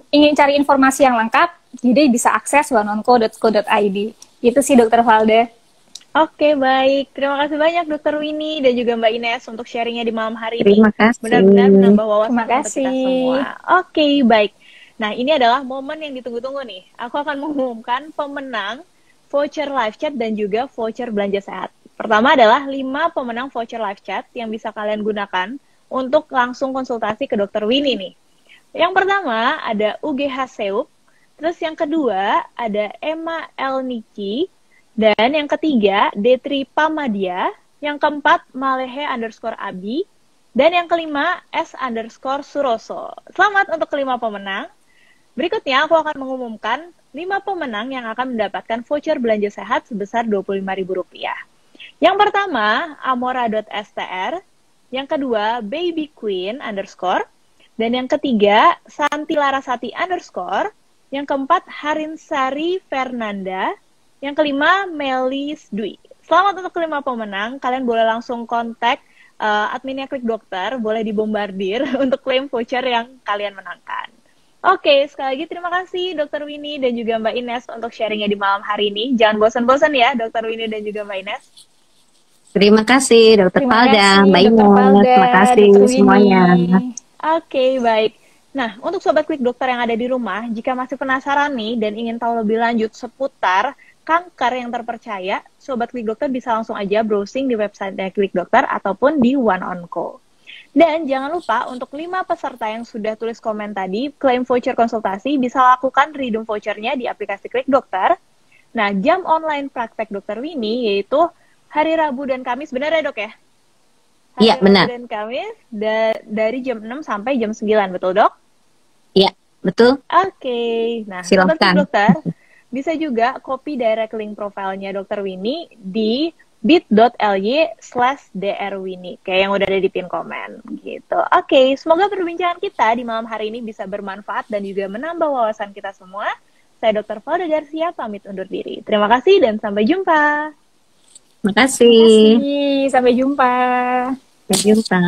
ingin cari informasi yang lengkap, jadi bisa akses oneonco.co.id. Itu sih Dokter Valde. Oke, baik. Terima kasih banyak Dokter Winnie dan juga Mbak Ines untuk sharingnya di malam hari ini. Terima kasih. Benar-benar menambah wawasan untuk kita semua. Oke, baik. Nah, ini adalah momen yang ditunggu-tunggu nih. Aku akan mengumumkan pemenang voucher live chat dan juga voucher belanja sehat. Pertama adalah 5 pemenang voucher live chat yang bisa kalian gunakan untuk langsung konsultasi ke Dokter Winnie nih. Yang pertama ada UGH Seup, terus yang kedua ada Emma Elniki, dan yang ketiga Detri Pamadia, yang keempat Malehe_Abi, dan yang kelima S_Suroso. Selamat untuk kelima pemenang. Berikutnya aku akan mengumumkan 5 pemenang yang akan mendapatkan voucher belanja sehat sebesar Rp25.000. Yang pertama, Amora.str, yang kedua, Baby Queen_, dan yang ketiga, Santi Larasati_, yang keempat, Harinsari Fernanda, yang kelima, Melis Dwi. Selamat untuk kelima pemenang, kalian boleh langsung kontak adminnya Klik Dokter, boleh dibombardir untuk klaim voucher yang kalian menangkan. Oke, sekali lagi terima kasih Dokter Winnie dan juga Mbak Ines untuk sharingnya di malam hari ini. Jangan bosan-bosan ya Dokter Winnie dan juga Mbak Ines. Terima kasih Dokter Valda, Mbak Ines. Terima kasih semuanya. Oke, baik. Nah, untuk Sobat Klik Dokter yang ada di rumah, jika masih penasaran nih dan ingin tahu lebih lanjut seputar kanker yang terpercaya, Sobat Klik Dokter bisa langsung aja browsing di website Klik Dokter ataupun di OneOnco. Dan jangan lupa untuk 5 peserta yang sudah tulis komen tadi, klaim voucher konsultasi, bisa lakukan redeem vouchernya di aplikasi Klik Dokter. Nah, jam online praktek Dokter Winnie yaitu hari Rabu dan Kamis, benar ya Dok ya? Iya, benar. Rabu dan Kamis dari jam 6 sampai jam 9, betul Dok? Iya, betul. Oke. Nah, Sobat Klik Dokter, bisa juga copy direct link profilnya Dokter Winnie di bit.ly/drwinnie, kayak yang udah ada di pin komen gitu. Oke, semoga perbincangan kita di malam hari ini bisa bermanfaat dan juga menambah wawasan kita semua. Saya Dr. Valda Garcia pamit undur diri. Terima kasih dan sampai jumpa. Makasih. Sampai jumpa. Sampai jumpa.